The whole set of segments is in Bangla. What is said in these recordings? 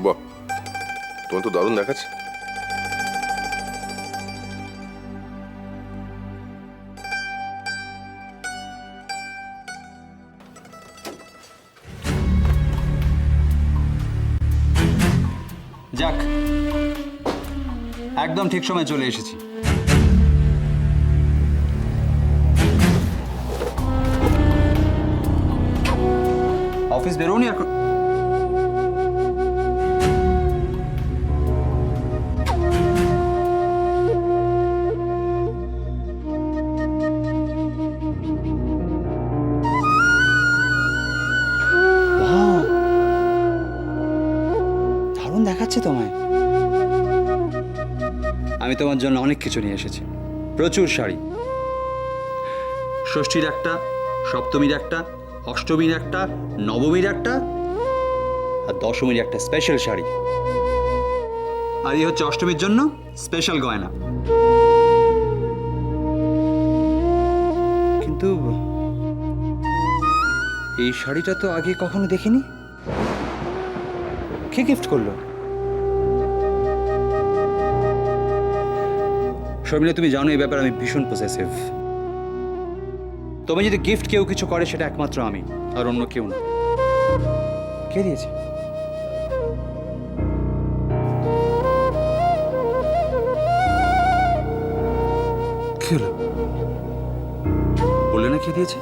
বাহ, তোমার তো দারুণ দেখাচ্ছে। যাক, একদম ঠিক সময় চলে এসেছি। অফিস বেরোনি এখন? দারুণ দেখাচ্ছে তোমায়। আমি তোমার জন্য অনেক কিছু নিয়ে এসেছি, প্রচুর শাড়ি। ষষ্ঠীর একটা, সপ্তমীর একটা, অষ্টমীর একটা, নবমীর একটা, আর দশমীর একটা স্পেশাল শাড়ি। আর এই হচ্ছে অষ্টমীর জন্য স্পেশাল গয়না। কিন্তু এই শাড়িটা তো আগে কখনো দেখিনি। কে গিফট করলো? শর্মিলা, তুমি জানো এই ব্যাপারে আমি ভীষণ পজেসিভ। তবে যদি গিফট কেউ কিছু করে সেটা একমাত্র আমি, আর অন্য কেউ না। কে দিয়েছে? কি হলো? বললে না কে দিয়েছে?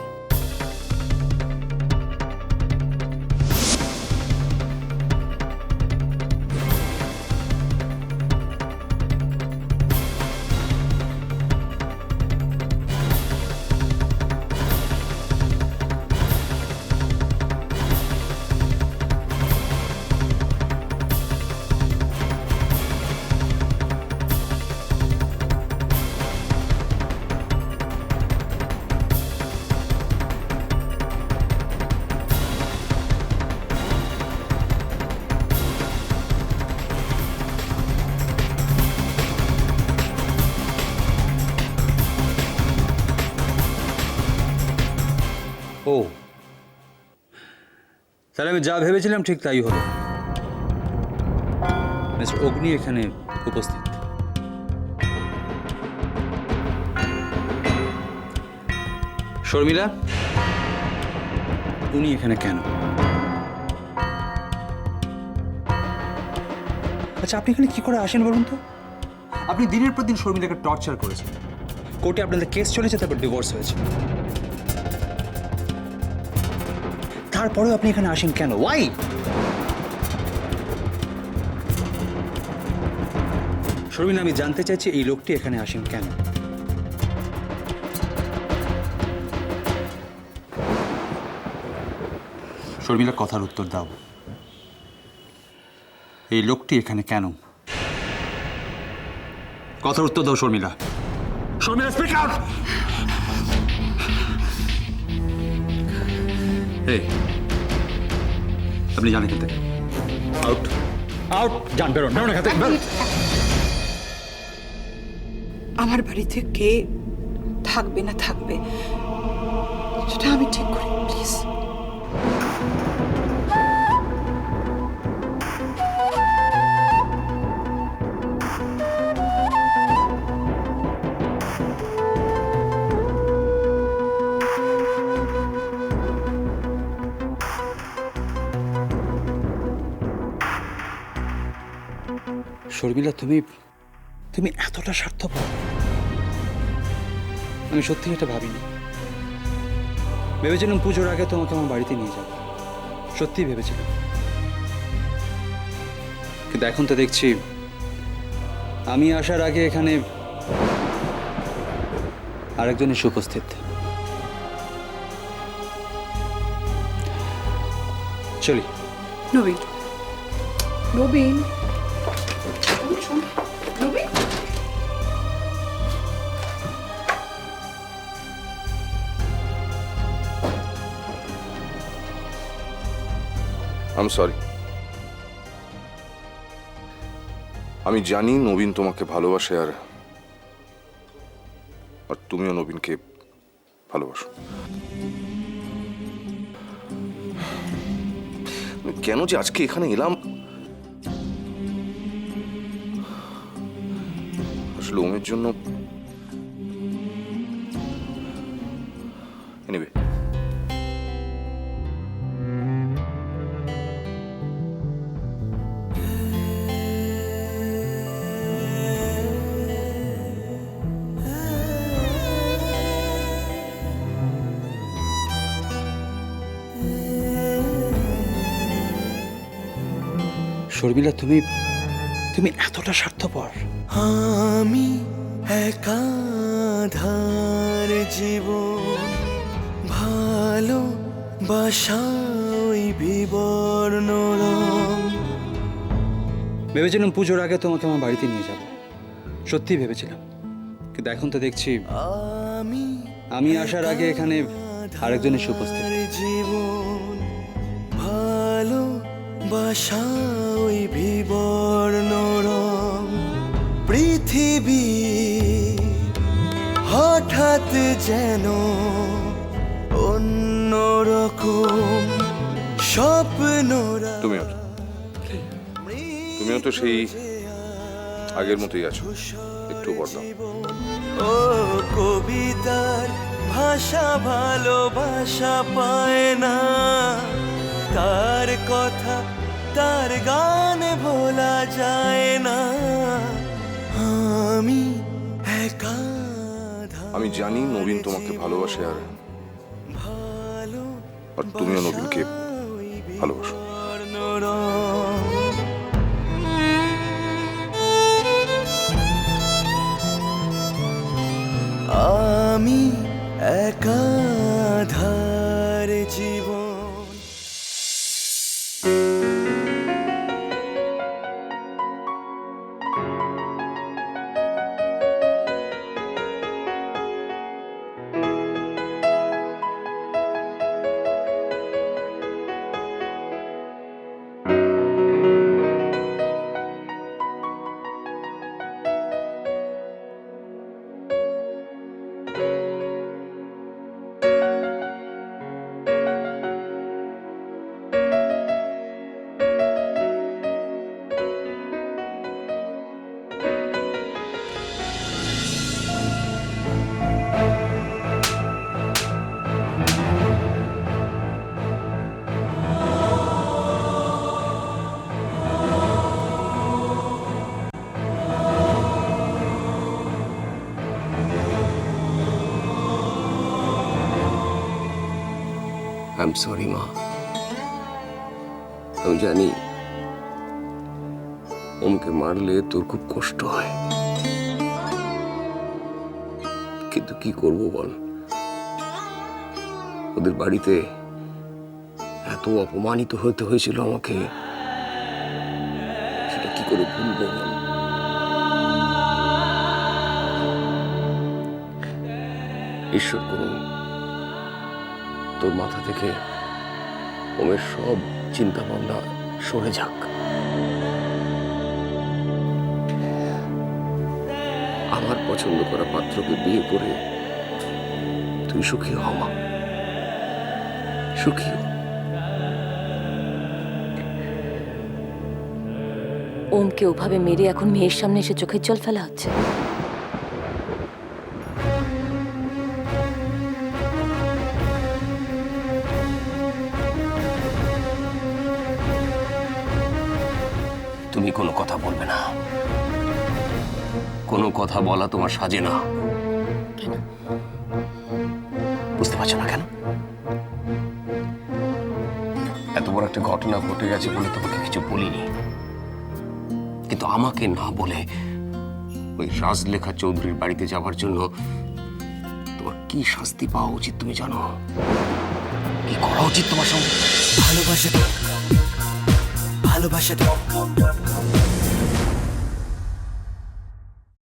ও, তাহলে আমি যা ভেবেছিলাম ঠিক তাই হলো। মিস্টার অগ্নি এখানে উপস্থিত। শর্মিলা, উনি এখানে কেন? আচ্ছা, আপনি এখানে কি করে আসেন বলুন তো? আপনি দিনের পর দিন শর্মিলাকে টর্চার করেছেন, কোর্টে আপনাদের কেস চলেছে, তারপর ডিভোর্স হয়েছে। তারপরেও আপনি এখানে আসেন কেন? ওয়াই? শর্মিলা, আমি জানতে চাইছি এই লোকটি এখানে আসেন কেন? শর্মিলা, কথার উত্তর দাও। এই লোকটি এখানে কেন? কথার উত্তর দাও শর্মিলা। Sharmila, speak out! এই, আপনি জানেন এখান থেকে। Out, out! যান, বেরোন, বেরোন এখান থেকে, বেরোন। আমার বাড়িতে কে থাকবে না থাকবে সেটা আমি ঠিক করি, প্লিজ। শর্মিলা, তুমি এতটা স্বার্থপর? আমি সত্যি এটা ভাবিনি। ভেবেছিলাম পুজোর আগে তোমাকে আমার বাড়িতে নিয়ে যাব, সত্যি ভেবেছিলাম। কিন্তু এখন তো দেখছি আমি আসার আগে এখানে আরেকজন এসে উপস্থিত। চলি। নবীন, নবীন, শোন, নবীন। I am sorry. আমি জানি নবীন তোমাকে ভালোবাসে, আর তুমিও নবীনকে ভালোবাসো। কেন যে আজকে এখানে এলাম আসলে ওমের জন্য এনিওয়ে শর্মিলা, তুমি তুমি এতটা স্বার্থপর? আমি একাধার জীবন ভালো বাসাই বিবর্ণ রং। ভেবেছিলাম পুজোর আগে তোমাকে আমার বাড়িতে নিয়ে যাব, সত্যি ভেবেছিলাম, কিন্তু এখন তো দেখছি আমি আসার আগে এখানে আরেকজন এসে উপস্থিত। জীবন ভালো বাসাই বিবর্ণ রং। পৃথিবী হঠাৎ যেন অন্যরকম স্বপ্নরা। তুমিও তো সেই আগের মতোই আছো, একটু বদলাও। ও কবিতার ভাষা ভালোবাসা পায় না, তার কথা তার গানে ভোলা যায় না। আমি আমি জানি নবীন তোমাকে ভালোবাসে, আর তুমিও নবীনকে ভালোবাসো। আমি একাধার জীবন। I'm sorry, মা। আমি জানি ওমকে মারলে তোর খুব কষ্ট হয়, কিন্তু কি করব বল, ওদের বাড়িতে এত অপমানিত হতে হয়েছিল আমাকে, সেটা কি করে ভুলবো বল। ঈশ্বর করুন তোর মাথা থেকে ওমের সব চিন্তা ভাবনা সরে যাক। আমার পছন্দ করা পাত্রকে বিয়ে করে তুই সুখী হ মা, সুখী হ। ওমকে ওভাবে মেরে এখন মেয়ের সামনে এসে চোখের জল ফেলা হচ্ছে। তুমি কোনো কথা বলবে না, কোনো কথা বলা তোমার সাজে না। বুঝতে পারছো না কেন? এত বড় একটা ঘটনা ঘটে গেছে বলে তোমাকে কিছু বলিনি, কিন্তু আমাকে না বলে ওই রাজলেখা চৌধুরীর বাড়িতে যাওয়ার জন্য তোমার কি শাস্তি পাওয়া উচিত তুমি জানো? কি করা উচিত তোমার সঙ্গে? ভালোবাসা ভালোবাসা